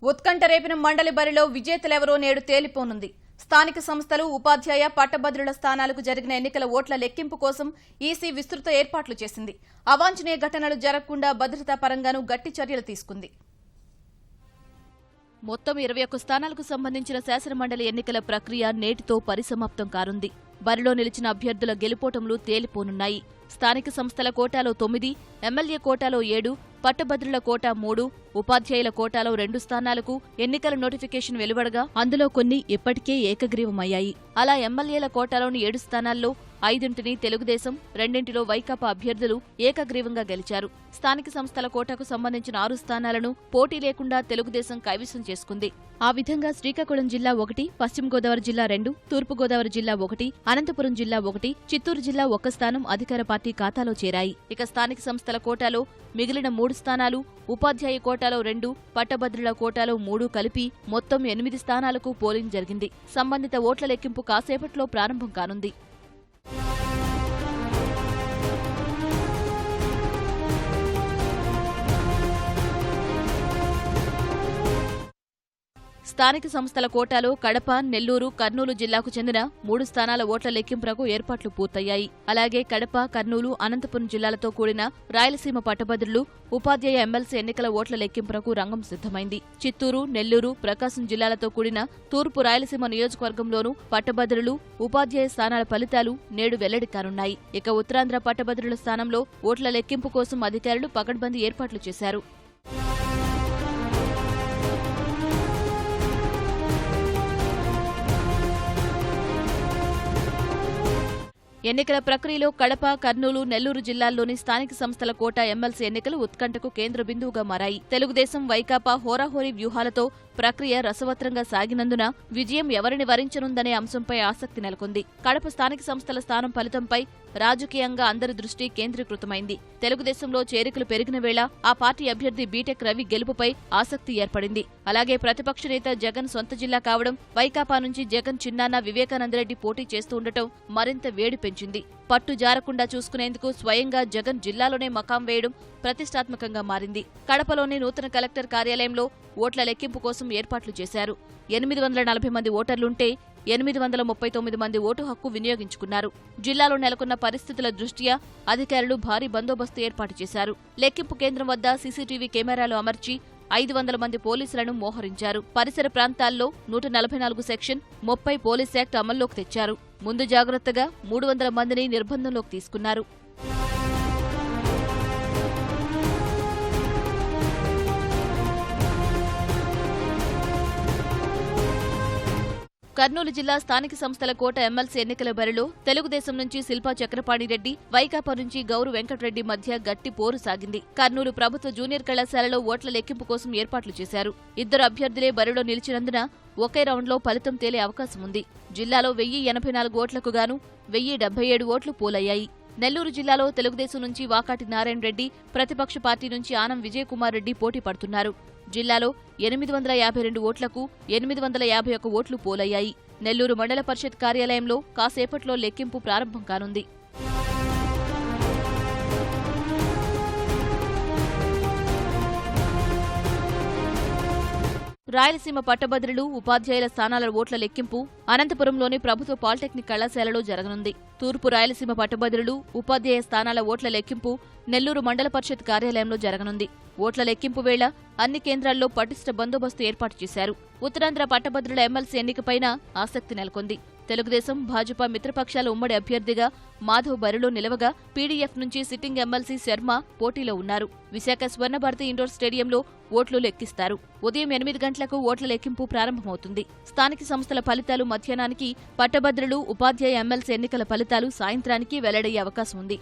ఉత్కంఠ రేపిన మండలి బరిలో విజేతలెవరో నేడు తేలిపోనుంది. స్థానిక సంస్థలు, ఉపాధ్యాయ, పట్టభద్రుల స్థానాలకు జరిగిన ఎన్నికల ఓట్ల లెక్కింపు కోసం ఈసీ విస్తృత ఏర్పాట్లు చేసింది. అవాంఛనీయ ఘటనలు జరగకుండా భద్రతా పరంగానూ గట్టి చర్యలు తీసుకుంది. మొత్తం 21 స్థానాలకు సంబంధించిన శాసనమండలి ఎన్నికల ప్రక్రియ నేటితో పరిసమాప్తం కానుంది. బరిలో నిలిచిన అభ్యర్థుల గెలుపోటములు తేలిపోనున్నాయి. స్థానిక సంస్థల కోటాలో 9, ఎమ్మెల్యే కోటాలో 7, పట్టభద్రుల కోటా 3, ఉపాధ్యాయుల కోటాలో 2 స్థానాలకు ఎన్నికల నోటిఫికేషన్ వెలువడగా అందులో కొన్ని ఇప్పటికే ఏకగ్రీవమయ్యాయి. అలా ఎమ్మెల్యేల కోటాలోని 7 స్థానాల్లో 5 తెలుగుదేశం, 2 వైకాపా అభ్యర్థులు ఏకగ్రీవంగా గెలిచారు. స్థానిక సంస్థల కోటాకు సంబంధించిన 6 స్థానాలను పోటీ లేకుండా తెలుగుదేశం కైవసం చేసుకుంది. ఆ విధంగా శ్రీకాకుళం జిల్లా 1, పశ్చిమ గోదావరి జిల్లా 2, తూర్పు గోదావరి జిల్లా 1, అనంతపురం జిల్లా 1, చిత్తూరు జిల్లా 1 స్థానం అధికార పార్టీ ఖాతాలో చేరాయి. ఇక స్థానిక సంస్థల కోటాలో మిగిలిన 3 స్థానాలు, ఉపాధ్యాయ కోటాలో 2, పట్టభద్రుల కోటాలో 3 కలిపి మొత్తం 8 స్థానాలకు పోలింగ్ జరిగింది. సంబంధిత ఓట్ల లెక్కింపు కాసేపట్లో ప్రారంభం కానుంది. స్థానిక సంస్థల కోటాలో కడప, నెల్లూరు, కర్నూలు జిల్లాకు చెందిన 3 స్థానాల ఓట్ల లెక్కింపునకు ఏర్పాట్లు పూర్తయ్యాయి. అలాగే కడప, కర్నూలు, అనంతపురం జిల్లాలతో కూడిన రాయలసీమ పట్టభద్రులు, ఉపాధ్యాయ ఎమ్మెల్సీ ఎన్నికల ఓట్ల లెక్కింపునకు రంగం సిద్ధమైంది. చిత్తూరు, నెల్లూరు, ప్రకాశం జిల్లాలతో కూడిన తూర్పు రాయలసీమ నియోజకవర్గంలోనూ పట్టభద్రులు, ఉపాధ్యాయ స్థానాల ఫలితాలు నేడు వెల్లడి కానున్నాయి. ఇక ఉత్తరాంధ్ర పట్టభద్రుల స్థానంలో ఓట్ల లెక్కింపు కోసం అధికారులు పకడ్బందీ ఏర్పాట్లు చేశారు. ఎన్నికల ప్రక్రియలో కడప, కర్నూలు, నెల్లూరు జిల్లాల్లోని స్థానిక సంస్థల కోటా ఎమ్మెల్సీ ఎన్నికలు ఉత్కంఠకు కేంద్ర బిందువుగా మారాయి. తెలుగుదేశం, వైకాపా హోరాహోరీ వ్యూహాలతో ప్రక్రియ రసవత్రంగా సాగినందున విజయం ఎవరిని వరించనుందనే అంశంపై ఆసక్తి నెలకొంది. కడప స్థానిక సంస్థల స్థానం ఫలితంపై రాజకీయంగా అందరి దృష్టి కేంద్రీకృతమైంది. తెలుగుదేశంలో చేరికలు పెరిగిన వేళ ఆ పార్టీ అభ్యర్థి బీటెక్ రవి గెలుపుపై ఆసక్తి ఏర్పడింది. అలాగే ప్రతిపక్ష నేత జగన్ సొంత జిల్లా కావడం, వైకాపా నుంచి జగన్ చిన్నాన్న వివేకానందరెడ్డి పోటీ చేస్తూ ఉండటం మరింత వేడి పెంచింది. పట్టు జారకుండా చూసుకునేందుకు స్వయంగా జగన్ జిల్లాలోనే మకాం వేయడం ప్రతిష్టాత్మకంగా మారింది. కడపలోని నూతన కలెక్టర్ కార్యాలయంలో ఓట్ల లెక్కింపు కోసం ఏర్పాట్లు చేశారు. 840 మంది ఓటర్లుంటే 839 మంది ఓటు హక్కు వినియోగించుకున్నారు. జిల్లాలో నెలకొన్న పరిస్థితుల దృష్ట్యా అధికారులు భారీ బందోబస్తు ఏర్పాటు చేశారు. లెక్కింపు కేంద్రం వద్ద సీసీటీవీ కెమెరాలు అమర్చి 500 మంది పోలీసులను మోహరించారు. పరిసర ప్రాంతాల్లో 144 సెక్షన్ 30 పోలీస్ యాక్ట్ అమల్లోకి తెచ్చారు. ముందు జాగ్రత్తగా 300 మందిని నిర్బంధంలోకి తీసుకున్నారు. కర్నూలు జిల్లా స్థానిక సంస్థల కోట ఎమ్మెల్సీ ఎన్నికల బరిలో తెలుగుదేశం నుంచి శిల్పా చక్రపాణిరెడ్డి, వైకాపా నుంచి గౌరు వెంకటరెడ్డి మధ్య గట్టి పోరు సాగింది. కర్నూలు ప్రభుత్వ జూనియర్ కళాశాలలో ఓట్ల లెక్కింపు కోసం ఏర్పాట్లు చేశారు. 2 అభ్యర్థులే బరిలో నిలిచినందున ఒకే రౌండ్లో ఫలితం తేలే అవకాశం ఉంది. జిల్లాలో 1084 ఓట్లకు గాను 1077 ఓట్లు పోలయ్యాయి. నెల్లూరు జిల్లాలో తెలుగుదేశం నుంచి వాకాటి నారాయణ రెడ్డి, ప్రతిపక్ష పార్టీ నుంచి ఆనం విజయకుమార్ రెడ్డి పోటీ పడుతున్నారు. జిల్లాలో 852 ఓట్లకు 851 ఓట్లు పోలయ్యాయి. నెల్లూరు మండల పరిషత్ కార్యాలయంలో కాసేపట్లో లెక్కింపు ప్రారంభం కానుంది. రాయలసీమ పట్టభద్రులు, ఉపాధ్యాయుల స్థానాల ఓట్ల లెక్కింపు అనంతపురంలోని ప్రభుత్వ పాలిటెక్నిక్ కళాశాలలో జరగనుంది. తూర్పు రాయలసీమ పట్టభద్రులు, ఉపాధ్యాయ స్థానాల ఓట్ల లెక్కింపు నెల్లూరు మండల పరిషత్ కార్యాలయంలో జరగనుంది. ఓట్ల లెక్కింపు వేళ అన్ని కేంద్రాల్లో పటిష్ట బందోబస్తు ఏర్పాటు చేశారు. ఉత్తరాంధ్ర పట్టభద్రుల ఎమ్మెల్సీ ఎన్నికపైన ఆసక్తి నెలకొంది. తెలుగుదేశం, భాజపా మిత్రపక్షాల ఉమ్మడి అభ్యర్థిగా మాధవ్ బరిలో నిలవగా పీడీఎఫ్ నుంచి సిట్టింగ్ ఎమ్మెల్సీ శర్మ పోటీలో ఉన్నారు. విశాఖ స్వర్ణభారతి ఇండోర్ స్టేడియంలో ఓట్లు లెక్కిస్తారు. ఉదయం 8 గంటలకు ఓట్ల లెక్కింపు ప్రారంభమవుతుంది. స్థానిక సంస్థల ఫలితాలు మధ్యాహ్నానికి, పట్టభద్రులు, ఉపాధ్యాయ ఎమ్మెల్సీ ఎన్నికల ఫలితాలు సాయంత్రానికి వెల్లడయ్యే అవకాశం ఉంది.